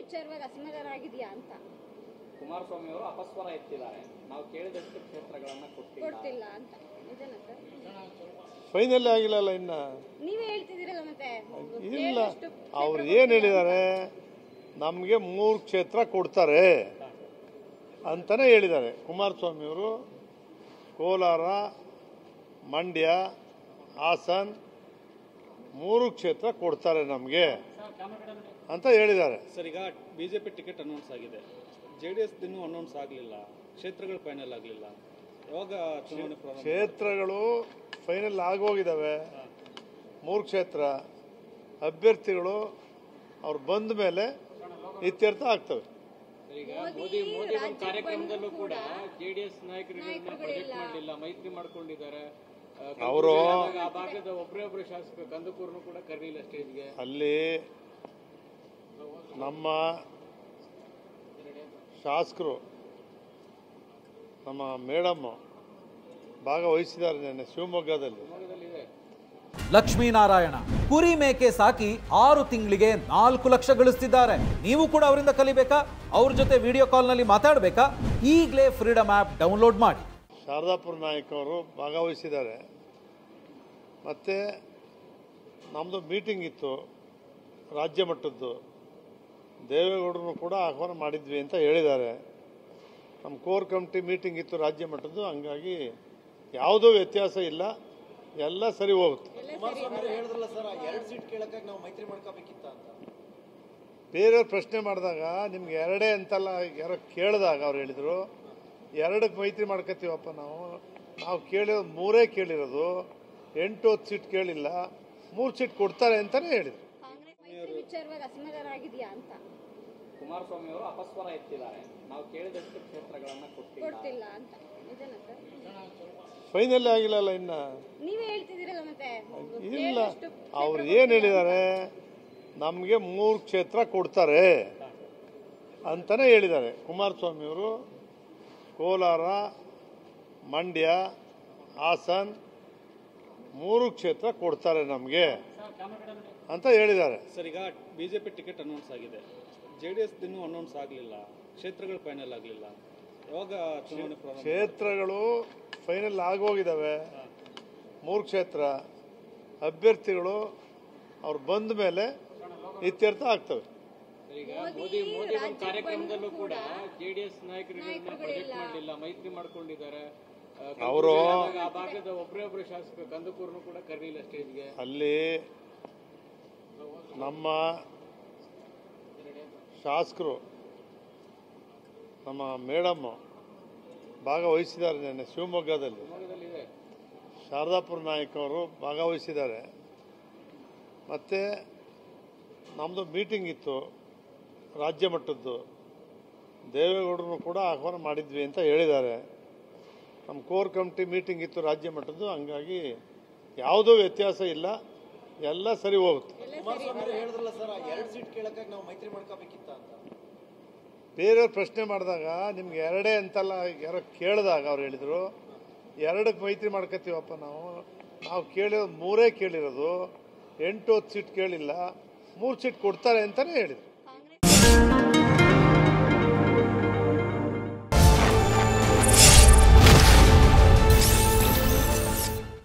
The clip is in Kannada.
ವಿಚಾರವಾಗಿ ಅಸಮಾಧಾನ ಆಗಿದೆಯಾ ಅಂತ ಕುಮಾರಸ್ವಾಮಿ ಅವರು ಅಪಸ್ವರ ಎತ್ತಿದ್ದಾರೆ. ನಾವು ಕೇಳಿದಷ್ಟು ಕ್ಷೇತ್ರಗಳನ್ನ ಕೊಡ್ತಿಲ್ಲ ಅಂತ. ನಿಜನಾ ಸರ್? ಫೈನಲ್ ಆಗಿಲ್ಲ ಇನ್ನ. ನೀವೇ ಹೇಳ್ತಿದ್ದೀರಲ್ಲ ಮತ್ತೆ. ಇಲ್ಲ, ಅವ್ರು ಏನ್ ಹೇಳಿದ್ದಾರೆ, ನಮಗೆ 3 ಕ್ಷೇತ್ರ ಕೊಡ್ತಾರೆ ಅಂತಾನೆ ಹೇಳಿದ್ದಾರೆ ಕುಮಾರಸ್ವಾಮಿ ಅವರು. ಕೋಲಾರ, ಮಂಡ್ಯ, ಹಾಸನ್ 3 ಕ್ಷೇತ್ರ ಕೊಡ್ತಾರೆ ನಮಗೆ ಅಂತ ಹೇಳಿದ್ದಾರೆ. ಸರ್, ಈಗ ಬಿಜೆಪಿ ಟಿಕೆಟ್ ಅನೌನ್ಸ್ ಆಗಿದೆ, ಜೆಡಿಎಸ್ ಇನ್ನೂ ಅನೌನ್ಸ್ ಆಗಲಿಲ್ಲ, ಕ್ಷೇತ್ರಗಳು ಫೈನಲ್ ಆಗಲಿಲ್ಲ. ಯಾವಾಗ ಚುನಾವಣೆ ಪ್ರಾರಂಭ? ಕ್ಷೇತ್ರಗಳು ಫೈನಲ್ ಆಗೋಗಿದ್ದಾವೆ. 3 ಕ್ಷೇತ್ರ ಅಭ್ಯರ್ಥಿಗಳು ಅವ್ರು ಬಂದ ಮೇಲೆ ಇತ್ಯರ್ಥ ಆಗ್ತವೆ. ಈಗ ಮೋದಿ ಒಂದು ಕಾರ್ಯಕ್ರಮದಲ್ಲೂ ಕೂಡ ಜೆಡಿಎಸ್ ನಾಯಕರುಗಳನ್ನ ಪ್ರೊಜೆಕ್ಟ್ ಮಾಡಲಿಲ್ಲ, ಮೈತ್ರಿ ಮಾಡ್ಕೊಂಡಿದ್ದಾರೆ. ಅವರು ಆ ಭಾಗದ ಒಬ್ಬರೊಬ್ಬರು ಶಾಸಕರು ಕಂದಕೂರ್ನು ಕೂಡ ಕರೀಲಿಲ್ಲ ಸ್ಟೇಜ್ಗೆ. ಅಲ್ಲಿ ನಮ್ಮ ಶಾಸಕರು, ನಮ್ಮ ಮೇಡಮ್ ಭಾಗವಹಿಸಿದ್ದಾರೆ ನೆನ್ನೆ ಶಿವಮೊಗ್ಗದಲ್ಲಿ. ಲಕ್ಷ್ಮೀನಾರಾಯಣ ಕುರಿ ಮೇಕೆ ಸಾಕಿ 6 ತಿಂಗಳಿಗೆ 4 ಲಕ್ಷ ಗಳಿಸ್ತಿದ್ದಾರೆ. ನೀವು ಕೂಡ ಅವರಿಂದ ಕಲಿಬೇಕಾ? ಅವ್ರ ಜೊತೆ ವಿಡಿಯೋ ಕಾಲ್ನಲ್ಲಿ ಮಾತಾಡಬೇಕಾ? ಈಗಲೇ ಫ್ರೀಡಮ್ ಆ್ಯಪ್ ಡೌನ್ಲೋಡ್ ಮಾಡಿ. ಶಾರದಾಪುರ ನಾಯಕ್ ಅವರು ಭಾಗವಹಿಸಿದ್ದಾರೆ. ಮತ್ತು ನಮ್ಮದು ಮೀಟಿಂಗ್ ಇತ್ತು ರಾಜ್ಯ ಮಟ್ಟದ್ದು, ದೇವೇಗೌಡರನ್ನು ಕೂಡ ಆಹ್ವಾನ ಮಾಡಿದ್ವಿ ಅಂತ ಹೇಳಿದ್ದಾರೆ. ನಮ್ಮ ಕೋರ್ ಕಮಿಟಿ ಮೀಟಿಂಗ್ ಇತ್ತು ರಾಜ್ಯ ಮಟ್ಟದ್ದು, ಹಂಗಾಗಿ ಯಾವುದೂ ವ್ಯತ್ಯಾಸ ಇಲ್ಲ, ಎಲ್ಲ ಸರಿ ಹೋಗುತ್ತೆ. ಬೇರೆಯವ್ರು ಪ್ರಶ್ನೆ ಮಾಡಿದಾಗ ನಿಮ್ಗೆ 2 ಅಂತಲ್ಲ, ಯಾರೋ ಕೇಳಿದಾಗ ಅವ್ರು ಹೇಳಿದರು 2ಕ್ಕೆ ಮೈತ್ರಿ ಮಾಡ್ಕೋತೀವಪ್ಪ. ನಾವು ಕೇಳಿರೋದು 3 ಕೇಳಿರೋದು, 8-10 ಸೀಟ್ ಕೇಳಿಲ್ಲ, 3 ಸೀಟ್ ಕೊಡ್ತಾರೆ ಅಂತಾನೆ ಹೇಳಿದ್ರು. ವಿಚಾರವಾಗಿ ಅಸಮಾಧಾನ ಆಗಿದೆಯಾ ಅಂತ ಕುಮಾರಸ್ವಾಮಿ ಅವರು ಅಪಸ್ವರ ಎತ್ತಿದ್ದಾರೆ. ನಾವು ಕೇಳಿದಷ್ಟು ಕ್ಷೇತ್ರಗಳನ್ನ ಕೊಡ್ತಿಲ್ಲ ಅಂತ. ನಿಜನಾ ಸರ್? ಫೈನಲ್ ಆಗಿಲ್ಲ ಇನ್ನ. ನೀವೇ ಹೇಳ್ತಿದ್ದೀರಲ್ಲ ಮತ್ತೆ. ಇಲ್ಲ, ಅವ್ರು ಏನ್ ಹೇಳಿದ್ದಾರೆ, ನಮಗೆ 3 ಕ್ಷೇತ್ರ ಕೊಡ್ತಾರೆ ಅಂತಾನೆ ಹೇಳಿದ್ದಾರೆ ಕುಮಾರಸ್ವಾಮಿ ಅವರು. ಕೋಲಾರ, ಮಂಡ್ಯ, ಹಾಸನ್ 3 ಕ್ಷೇತ್ರ ಕೊಡ್ತಾರೆ ನಮಗೆ ಅಂತ ಹೇಳಿದ್ದಾರೆ. ಸರ್, ಈಗ ಬಿಜೆಪಿ ಟಿಕೆಟ್ ಅನೌನ್ಸ್ ಆಗಿದೆ, ಜೆಡಿಎಸ್ ಇನ್ನೂ ಅನೌನ್ಸ್ ಆಗಲಿಲ್ಲ, ಕ್ಷೇತ್ರಗಳು ಫೈನಲ್ ಆಗಲಿಲ್ಲ. ಯಾವಾಗ ಚುನಾವಣೆ ಪ್ರಾರಂಭ? ಕ್ಷೇತ್ರಗಳು ಫೈನಲ್ ಆಗೋಗಿದ್ದಾವೆ. 3 ಕ್ಷೇತ್ರ ಅಭ್ಯರ್ಥಿಗಳು ಅವ್ರು ಬಂದ ಮೇಲೆ ಇತ್ಯರ್ಥ ಆಗ್ತವೆ. ಈಗ ಮೋದಿ ಒಂದು ಕಾರ್ಯಕ್ರಮದಲ್ಲೂ ಕೂಡ ಜೆಡಿಎಸ್ ನಾಯಕರುಗಳನ್ನ ಪ್ರೊಜೆಕ್ಟ್ ಮಾಡಲಿಲ್ಲ, ಮೈತ್ರಿ ಮಾಡ್ಕೊಂಡಿದ್ದಾರೆ. ಅವರು ಆ ಭಾಗದ ಒಬ್ಬರೊಬ್ಬರು ಶಾಸಕರು ಕಂದಕೂರ್ನು ಕೂಡ ಕರೀಲಿಲ್ಲ ಸ್ಟೇಜ್ಗೆ. ಅಲ್ಲಿ ನಮ್ಮ ಶಾಸಕರು, ನಮ್ಮ ಮೇಡಮ್ ಭಾಗವಹಿಸಿದ್ದಾರೆ ನೆನ್ನೆ ಶಿವಮೊಗ್ಗದಲ್ಲಿ. ಶಾರದಾಪುರ ನಾಯಕ್ ಅವರು ಭಾಗವಹಿಸಿದ್ದಾರೆ. ಮತ್ತು ನಮ್ಮದು ಮೀಟಿಂಗ್ ಇತ್ತು ರಾಜ್ಯ ಮಟ್ಟದ್ದು, ದೇವೇಗೌಡರನ್ನು ಕೂಡ ಆಹ್ವಾನ ಮಾಡಿದ್ವಿ ಅಂತ ಹೇಳಿದ್ದಾರೆ. ನಮ್ಮ ಕೋರ್ ಕಮಿಟಿ ಮೀಟಿಂಗ್ ಇತ್ತು ರಾಜ್ಯ ಮಟ್ಟದ್ದು, ಹಂಗಾಗಿ ಯಾವುದೂ ವ್ಯತ್ಯಾಸ ಇಲ್ಲ, ಎಲ್ಲ ಸರಿ ಹೋಗುತ್ತೆ. ಬೇರೆಯವ್ರು ಪ್ರಶ್ನೆ ಮಾಡಿದಾಗ ನಿಮ್ಗೆ 2 ಅಂತಲ್ಲ, ಯಾರೋ ಕೇಳಿದಾಗ ಅವ್ರು ಹೇಳಿದರು 2ಕ್ಕೆ ಮೈತ್ರಿ ಮಾಡ್ಕೋತೀವಪ್ಪ. ನಾವು ಕೇಳಿರೋದು 3 ಕೇಳಿರೋದು, 8-10 ಸೀಟ್ ಕೇಳಿಲ್ಲ, 3 ಸೀಟ್ ಕೊಡ್ತಾರೆ ಅಂತಾನೆ ಹೇಳಿದ್ರು.